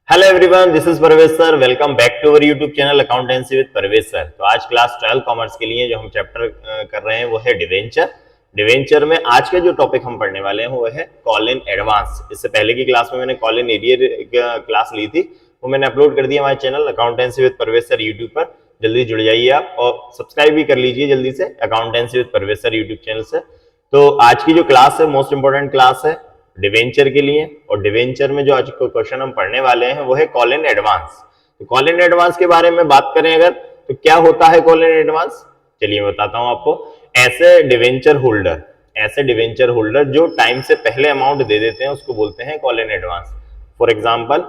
Hello everyone, this is Parvez sir. Welcome back to our YouTube channel accountancy with Parvez sir. तो आज class 12 commerce के लिए जो हम चैप्टर कर रहे हैं वो है डिवेंचर। डिवेंचर में आज का जो टॉपिक हम पढ़ने वाले हैं वो है कॉल इन एडवांस। इससे पहले की क्लास में मैंने कॉल इन एरियर क्लास ली थी, वो मैंने अपलोड कर दिया हमारे channel accountancy with Parvez sir YouTube पर। जल्दी जुड़ जाइए आप और सब्सक्राइब भी कर लीजिए जल्दी से accountancy with Parvez sir YouTube channel से। तो आज की जो क्लास है मोस्ट इंपोर्टेंट क्लास है डिवेंचर के लिए, और डिवेंचर में जो आज को क्वेश्चन हम पढ़ने वाले हैं वो है कॉल इन एडवांस। तो कॉल इन एडवांस के बारे में बात करें अगर, तो क्या होता है कॉल इन एडवांस, चलिए मैं बताता हूं आपको। ऐसे डिवेंचर होल्डर जो टाइम से पहले अमाउंट दे देते हैं उसको बोलते हैं call in advance. For example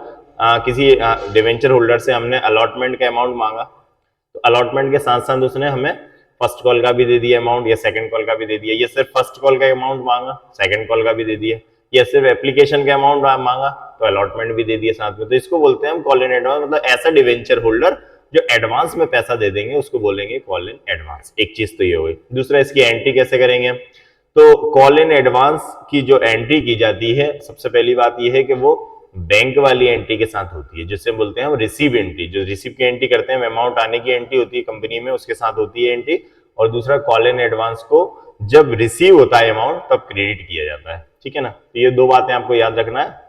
किसी डिवेंचर होल्डर से हमने अलॉटमेंट का अमाउंट मांगा, तो अलॉटमेंट के साथ साथ उसने हमें फर्स्ट कॉल का भी दे दिया अमाउंट या सेकंड कॉल का भी दे दिया, या सिर्फ फर्स्ट कॉल का अमाउंट मांगा सेकंड कॉल का भी दे दिया, या सिर्फ एप्लीकेशन का अमाउंट मांगा तो अलॉटमेंट भी दे दिया साथ में। तो इसको बोलते हैं हम कॉल इन एडवांस। मतलब ऐसा डिवेंचर होल्डर जो एडवांस में पैसा दे देंगे उसको बोलेंगे कॉल इन एडवांस। एक चीज तो ये हो गई। दूसरा, इसकी एंट्री कैसे करेंगे। तो कॉल इन एडवांस की जो एंट्री की जाती है, सबसे पहली बात यह है कि वो बैंक वाली एंट्री के साथ होती है, जिससे बोलते हैं हम रिसीव एंट्री। जो रिसीव की एंट्री करते हैं, अमाउंट आने की एंट्री होती है कंपनी में, उसके साथ होती है एंट्री। और दूसरा, कॉल इन एडवांस को जब रिसीव होता है अमाउंट तब क्रेडिट किया जाता है। ठीक है ना। तो ये दो बातें आपको याद रखना है।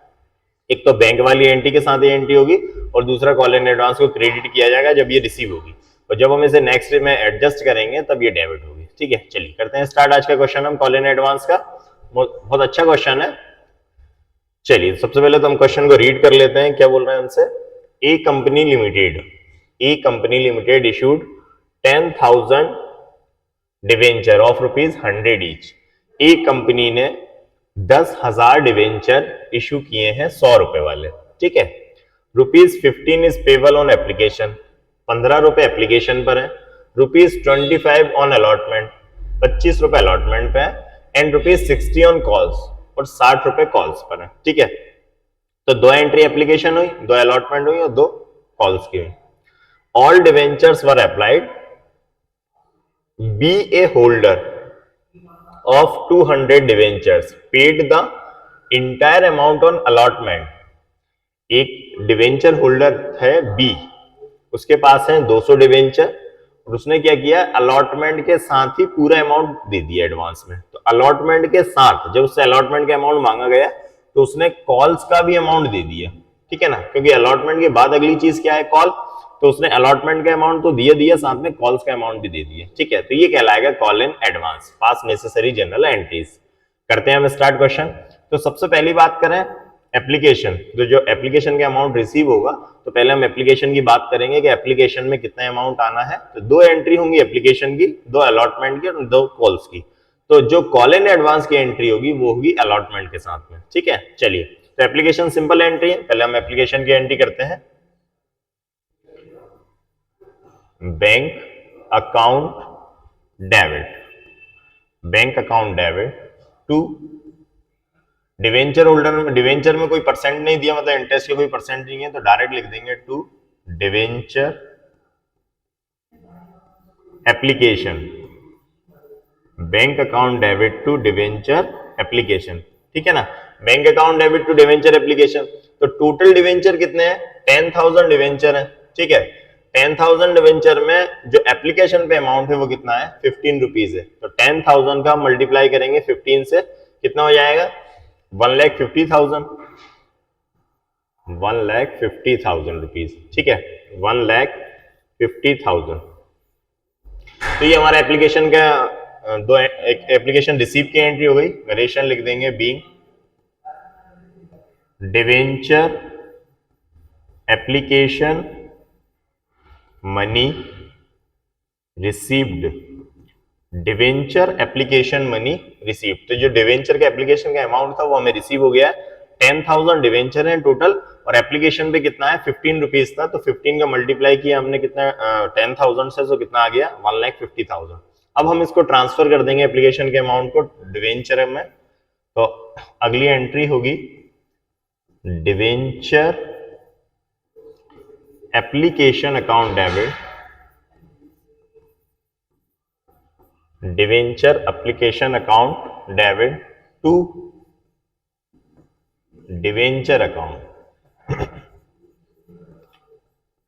एक तो बैंक वाली एंट्री के साथ ये एंट्री होगी, और दूसरा कॉल इन एडवांस को क्रेडिट किया जाएगा जब ये रिसीव होगी, और जब हम इसे नेक्स्ट में एडजस्ट करेंगे तब ये डेबिट होगी। ठीक है, चलिए करते हैं स्टार्ट आज का क्वेश्चन हम कॉल इन एडवांस का। बहुत अच्छा क्वेश्चन है। चलिए सबसे पहले तो हम क्वेश्चन को रीड कर लेते हैं। क्या बोल रहे हैं हमसे। A company limited issued 10,000 debenture of ₹100 each. एक कंपनी ने 10,000 डिवेंचर इशू किए हैं 100 रुपए वाले। ठीक है। ₹15 इज पेबल ऑन एप्लीकेशन, 15 रुपए एप्लीकेशन पर है। ₹25 ऑन अलॉटमेंट, 25 रुपए अलॉटमेंट पे है। एंड ₹60 ऑन कॉल्स, और 60 रुपए कॉल्स पर है। ठीक है। तो दो एंट्री एप्लीकेशन हुई, दो अलॉटमेंट हुई और दो कॉल्स की हुई। All debentures were applied, be a holder of 200 debentures paid the entire amount on allotment। एक डिवेंचर होल्डर है बी, उसके पास है 200 डिवेंचर, और उसने क्या किया, अलॉटमेंट के साथ ही पूरा अमाउंट दे दिया एडवांस में। तो अलॉटमेंट के साथ जब उससे अलॉटमेंट का अमाउंट मांगा गया तो उसने कॉल्स का भी अमाउंट दे दिया। ठीक है ना, क्योंकि अलॉटमेंट के बाद अगली चीज क्या है, कॉल। तो उसने अलॉटमेंट का अमाउंट तो दिया साथ में कॉल्स का अमाउंट भी दे दिया। ठीक है, तो ये कहलाएगा call in advance, pass necessary general entries. करते हैं हम स्टार्ट क्वेश्चन। तो सबसे पहली बात करें एप्लीकेशन, तो जो एप्लीकेशन का अमाउंट रिसीव होगा, तो पहले हम एप्लीकेशन की बात करेंगे कि एप्लीकेशन में कितना अमाउंट आना है। तो दो एंट्री होंगी एप्लीकेशन की, दो अलॉटमेंट की और दो कॉल्स की। तो जो कॉल इन एडवांस की एंट्री होगी वो होगी अलॉटमेंट के साथ में। ठीक है, चलिए तो एप्लीकेशन सिंपल एंट्री है, पहले हम एप्लीकेशन की एंट्री करते हैं। Bank account debit to debenture holder में। डिवेंचर में कोई परसेंट नहीं दिया, मतलब इंटरेस्ट के कोई परसेंट नहीं है, तो डायरेक्ट लिख देंगे to debenture application. Bank account debit to debenture application. ठीक है ना, bank account debit to debenture application. तो टोटल डिवेंचर कितने हैं, 10,000 डिवेंचर है। ठीक है, 10,000 डिवेंचर में जो एप्लीकेशन पे अमाउंट है वो कितना है, 15 रुपीज है। तो 10,000 का मल्टीप्लाई करेंगे 15 से, कितना हो जाएगा, 1,50,000। 1,50,000 रुपीज। ठीक है, 1,50,000। तो ये हमारा एप्लीकेशन का दो एक एप्लीकेशन रिसीव की एंट्री हो गई। वेरिएशन लिख देंगे being debenture application money received. Debenture application money received, तो जो डिवेंचर के एप्लीकेशन का अमाउंट था वो हमें रिसीव हो गया है। 10,000 डिवेंचर है टोटल, और एप्लीकेशन पे कितना है, 15 रुपीज था। तो 15 का मल्टीप्लाई किया हमने कितना, 10,000 से, तो कितना आ गया, 1,50,000। अब हम इसको ट्रांसफर कर देंगे एप्लीकेशन के अमाउंट को डिवेंचर में। तो अगली एंट्री होगी debenture application account debit, debenture application account debit to debenture account.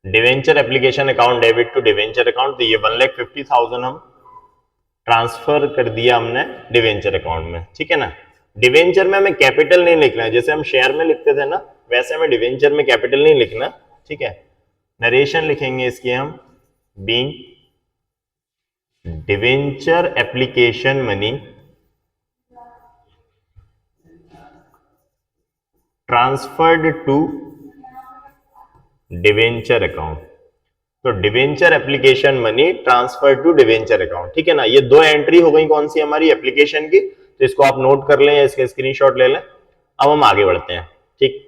Debenture application account debit to debenture account, तो ये 1,50,000 हम ट्रांसफर कर दिया हमने डिवेंचर अकाउंट में, ठीक है ना। डिवेंचर में हमें कैपिटल नहीं लिखना है, जैसे हम शेयर में लिखते थे ना, वैसे हमें डिवेंचर में कैपिटल नहीं लिखना, ठीक है। नरेशन लिखेंगे इसकी हम, being debenture application money transferred to debenture account, तो debenture application money transfer to debenture account, ठीक है ना। ये दो एंट्री हो गई कौन सी हमारी एप्लीकेशन की, तो इसको आप नोट कर लें या इसके स्क्रीनशॉट ले लें। अब हम आगे बढ़ते हैं, ठीक।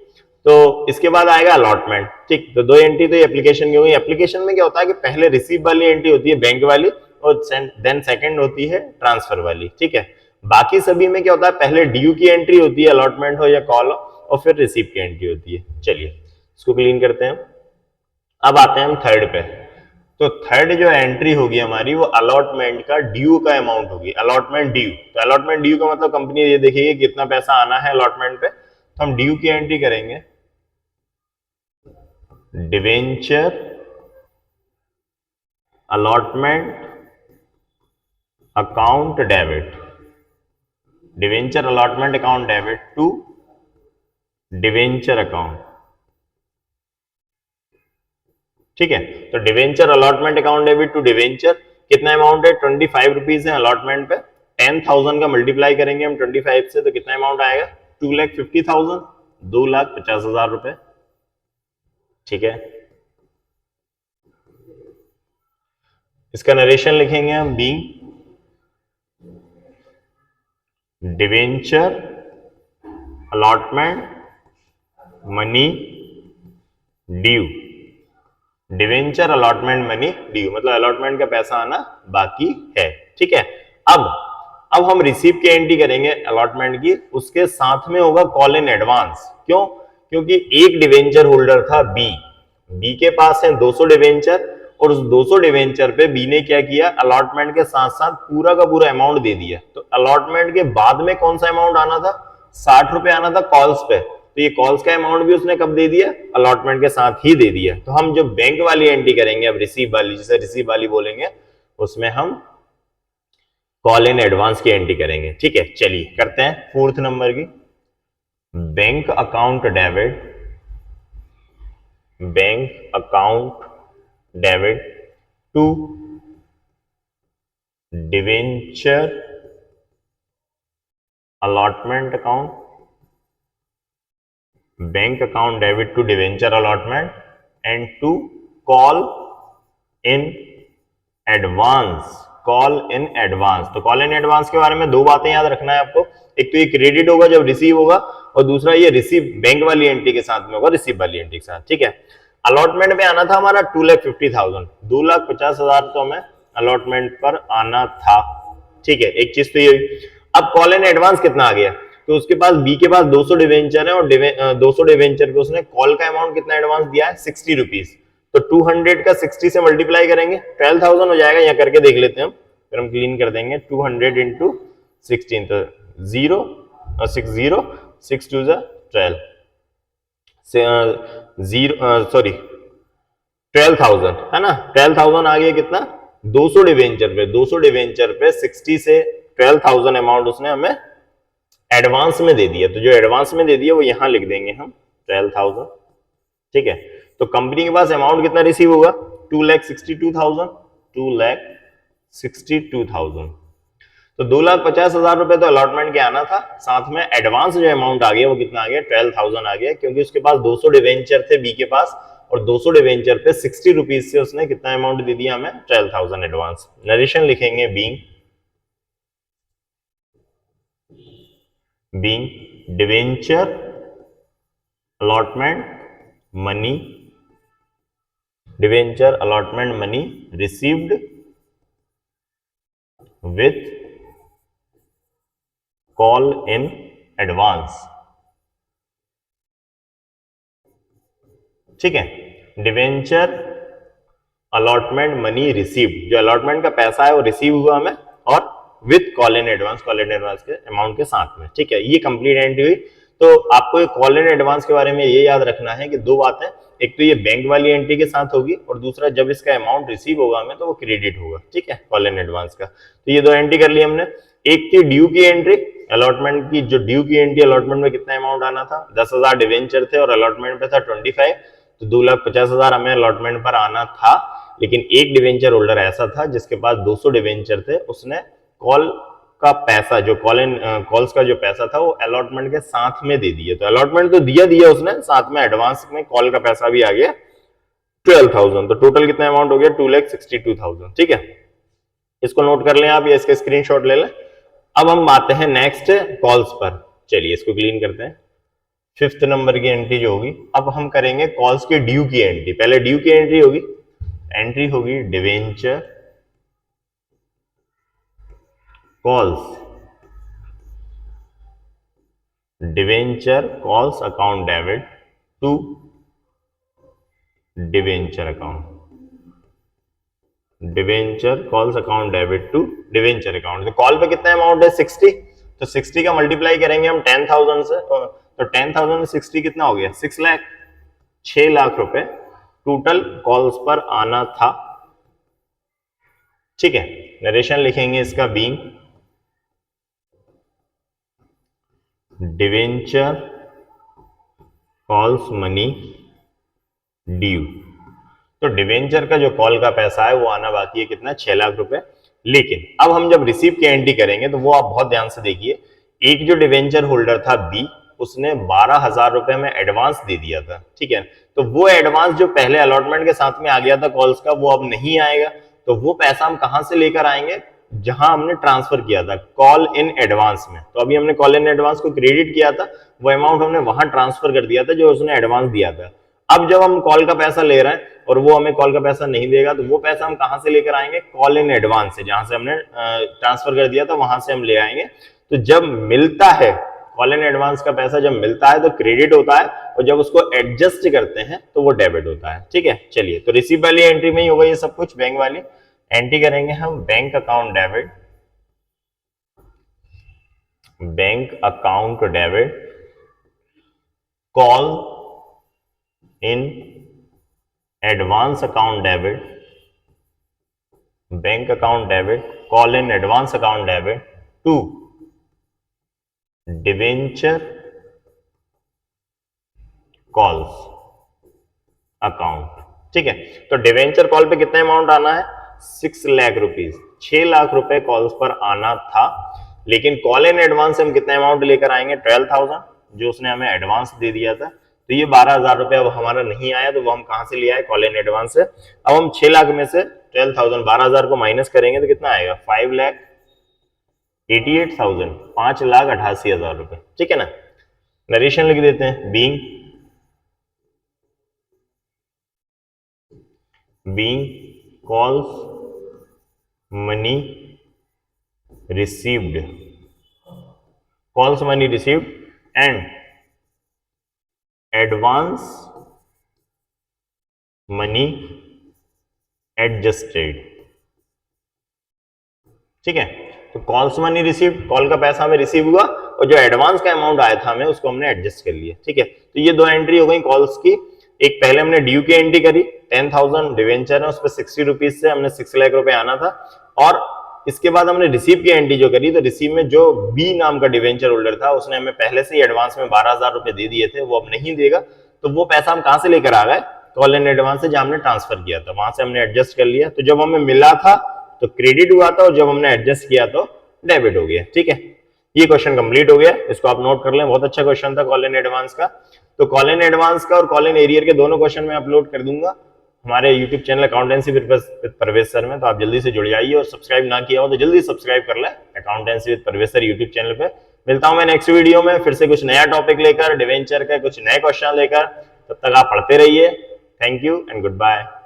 तो इसके बाद आएगा अलॉटमेंट, ठीक। तो दो एंट्री तो एप्लीकेशन की हो गई। एप्लीकेशन में क्या होता है कि पहले रिसीव वाली एंट्री होती है बैंक वाली, और देन सेकंड होती है ट्रांसफर वाली, ठीक है। बाकी सभी में क्या होता है, पहले ड्यू की एंट्री होती है, अलॉटमेंट हो या कॉल हो, और फिर रिसीव की एंट्री होती है। चलिए इसको क्लीन करते हैं। अब आते हैं हम थर्ड पे। तो थर्ड जो एंट्री होगी हमारी वो अलॉटमेंट का ड्यू का अमाउंट होगी, अलॉटमेंट ड्यू। तो अलॉटमेंट ड्यू का मतलब कंपनी ये देखिए कितना पैसा आना है अलॉटमेंट पे, तो हम ड्यू की एंट्री करेंगे, debenture allotment account debit, debenture allotment account debit to debenture account, ठीक है। तो debenture allotment account debit to debenture, कितना अमाउंट है, 25 रुपीज है अलॉटमेंट पे। 10,000 का मल्टीप्लाई करेंगे हम 25 से, तो कितना अमाउंट आएगा, 2,50,000, 2,50,000 रुपए, ठीक है। इसका नरेशन लिखेंगे हम, being debenture allotment money due, debenture allotment money due मतलब अलॉटमेंट का पैसा आना बाकी है, ठीक है। अब हम रिसीव की एंट्री करेंगे अलॉटमेंट की, उसके साथ में होगा कॉल इन एडवांस। क्यों, क्योंकि एक डिवेंचर होल्डर था बी के पास है 200 डिवेंचर, और उस 200 डिवेंचर पे बी ने क्या किया, अलॉटमेंट के साथ साथ पूरा का पूरा अमाउंट दे दिया। तो अलॉटमेंट के बाद में कौन सा अमाउंट आना था, 60 रुपए आना था कॉल्स पे, तो ये कॉल्स का अमाउंट भी उसने कब दे दिया, अलॉटमेंट के साथ ही दे दिया। तो हम जो बैंक वाली एंट्री करेंगे अब रिसीव वाली, जिसे रिसीव वाली बोलेंगे, उसमें हम कॉल इन एडवांस की एंट्री करेंगे, ठीक है। चलिए करते हैं फोर्थ नंबर की, bank account debit, bank account debit to debenture allotment account, bank account debit to debenture allotment and to call in advance, call in advance. तो कॉल इन एडवांस के बारे में दो बातें याद रखना है आपको, एक तो ये क्रेडिट होगा जब रिसीव होगा, और दूसरा ये रिसीव बैंक वाली एंट्री के साथ में होगा, रिसीव वाली एंट्री के साथ, ठीक है। अलॉटमेंट में आना था हमारा 2,50,000, 2,50,000 तो हमें अलॉटमेंट पर आना था, ठीक है। एक चीज तो ये। अब कॉल इन एडवांस कितना आ गया, तो उसके पास बी के पास 200 डिवेंचर है, और 200 डिवेंचर पे उसने कॉल का अमाउंट कितना एडवांस दिया है, 60 रुपीज। तो 200 का 60 से मल्टीप्लाई करेंगे 12,000 हो जाएगा, यहाँ करके देख लेते हैं हम, फिर हम क्लीन कर देंगे। 200 इंटू 16, तो 0 और 60, 6 2 12, 12,000 है ना, 12,000 आ गया कितना, 200 डिवेंचर पे, 200 डिवेंचर पे 60 से 12,000 अमाउंट उसने हमें एडवांस में दे दिया। तो जो एडवांस में दे दिया वो यहां लिख देंगे हम 12,000, ठीक है। तो कंपनी के पास अमाउंट कितना रिसीव होगा, 2,62,000, 2,62,000। तो 2,50,000 रुपए तो अलॉटमेंट के आना था, साथ में एडवांस जो अमाउंट आ गया वो कितना आ गया, 12,000 आ गया, क्योंकि उसके पास 200 डिवेंचर थे बी के पास, और 200 डिवेंचर पे 60 रुपीज से उसने कितना अमाउंट दे दिया हमें, 12,000 एडवांस। नरेशन लिखेंगे, being debenture allotment money, debenture allotment money received with call in advance, ठीक है। डिवेंचर अलॉटमेंट मनी रिसीव्ड, जो अलॉटमेंट का पैसा है वो रिसीव हुआ हमें, और with call in advance, call in advance के अमाउंट के साथ में, ठीक है। ये कंप्लीट एंट्री हुई। तो आपको कॉल इन एडवांस के बारे में ये याद रखना है कि दो बातें, एक तो ये बैंक वाली एंट्री के साथ होगी और दूसरा जब इसका अमाउंट रिसीव होगा हमें तो वो क्रेडिट होगा, ठीक है, कॉल इन एडवांस का। तो ये दो एंट्री कर ली हमने। एक थी ड्यू की एंट्री, अलॉटमेंट की, जो ड्यू की एंट्री, अलॉटमेंट में कितना अमाउंट आना था, 10,000 डिवेंचर थे और अलॉटमेंट पे था 25, तो 2,50,000 हमें अलॉटमेंट पर आना था। लेकिन एक डिवेंचर होल्डर ऐसा था जिसके पास 200 डिवेंचर थे, उसने कॉल का पैसा, जो कॉल्स का जो पैसा था वो अलॉटमेंट के साथ में दे दिया। तो अलॉटमेंट तो दिया उसने, साथ में एडवांस में कॉल का पैसा भी आ गया 12,000। तो टोटल कितना अमाउंट हो गया 2,62,000, ठीक है। इसको नोट कर लें आप या इसके स्क्रीनशॉट ले लें। अब हम आते हैं नेक्स्ट कॉल्स पर। चलिए इसको क्लीन करते हैं। 5th नंबर की एंट्री जो होगी, अब हम करेंगे कॉल्स के ड्यू की एंट्री। पहले ड्यू की एंट्री होगी, एंट्री होगी debenture calls, debenture calls account debit to debenture account, debenture calls account debit to debenture account. तो कॉल पे कितना अमाउंट है 60, तो 60 का मल्टीप्लाई करेंगे हम 10,000 से, तो 10,000 में 60 कितना हो गया 6 लाख, 6 लाख रुपए टोटल कॉल्स पर आना था, ठीक है। नरेशन लिखेंगे इसका being debenture calls money due. तो डिवेंचर का जो कॉल का पैसा है वो आना बाकी है कितना 6 लाख रुपए। लेकिन अब हम जब रिसीव की एंट्री करेंगे तो वो आप बहुत ध्यान से देखिए, एक जो डिवेंचर होल्डर था बी, उसने 12,000 रुपए में एडवांस दे दिया था, ठीक है। तो वो एडवांस जो पहले अलॉटमेंट के साथ में आ गया था कॉल्स का, वो अब नहीं आएगा। तो वो पैसा हम कहां से लेकर आएंगे, जहां हमने ट्रांसफर किया था कॉल इन एडवांस में। तो अभी हमने कॉल इन एडवांस को क्रेडिट किया था, वो अमाउंट हमने वहां ट्रांसफर कर दिया था जो उसने एडवांस दिया था। अब जब हम कॉल का पैसा ले रहे हैं और वो हमें कॉल का पैसा नहीं देगा, तो वो पैसा हम कहां से लेकर आएंगे, कॉल इन एडवांस से, जहां से हमने ट्रांसफर कर दिया था वहां से हम ले आएंगे। तो जब मिलता है कॉल इन एडवांस का पैसा, जब मिलता है तो क्रेडिट होता है, और जब उसको एडजस्ट करते हैं तो वो डेबिट होता है, ठीक है। चलिए, तो रिसीव वाली एंट्री में ही होगा ये सब कुछ। बैंक वाली एंट्री करेंगे हम bank account debit, bank account debit call in advance account debit, bank account debit call in advance account debit to debenture calls account, ठीक है। तो डिवेंचर कॉल पे कितना अमाउंट आना है 6 लाख रुपीज, 6 लाख रुपए कॉल्स पर आना था। लेकिन कॉल इन एडवांस से हम कितना अमाउंट लेकर आएंगे 12,000, जो उसने हमें एडवांस दे दिया था। तो ये 12,000 रुपए अब हमारा नहीं आया, तो वो हम कहां से ले आए, कॉल इन एडवांस से। अब हम 6 लाख में से 12,000 12,000 को माइनस करेंगे तो कितना आएगा 5,88,000, 5,88,000 रुपए, ठीक है ना। नरेशन लिख देते हैं, being calls money received, calls money received and advance money adjusted, ठीक है। तो कॉल्स मनी रिसीव्ड, कॉल का पैसा हमें रिसीव हुआ, और जो एडवांस का अमाउंट आया था हमें उसको हमने एडजस्ट कर लिया, ठीक है। तो ये दो एंट्री हो गई कॉल्स की। एक पहले हमने ड्यू की एंट्री करी, 10,000 डिवेंचर है, उस पर 60 रुपीज से हमने 6 लाख रुपए आना था। और इसके बाद हमने रिसीव की एंट्री जो करी, तो रिसीव में जो बी नाम का डिवेंचर होल्डर था उसने हमें पहले से ही एडवांस में 12,000 रुपए दे दिए थे, वो अब नहीं देगा। तो वो पैसा हम कहां से लेकर आ गए, कॉल इन एडवांस से, जहां हमने ट्रांसफर किया था वहां से हमने एडजस्ट कर लिया। तो जब हमें मिला था तो क्रेडिट हुआ था, और जब हमने एडजस्ट किया तो डेबिट हो गया, ठीक है। ये क्वेश्चन कंप्लीट हो गया, इसको आप नोट कर लें, बहुत अच्छा क्वेश्चन था कॉल इन एडवांस का। तो कॉल इन एडवांस का और कॉल इन एरियर के दोनों क्वेश्चन मैं अपलोड कर दूंगा हमारे YouTube channel accountancy with Parvesh sir में। तो आप जल्दी से जुड़ जाइए, और सब्सक्राइब ना किया हो तो जल्दी सब्सक्राइब कर ले accountancy with Parvesh sir YouTube channel पे। मिलता हूं मैं नेक्स्ट वीडियो में फिर से कुछ नया टॉपिक लेकर, डिवेंचर का कुछ नए क्वेश्चन लेकर। तब तक आप पढ़ते रहिए। Thank you and good bye.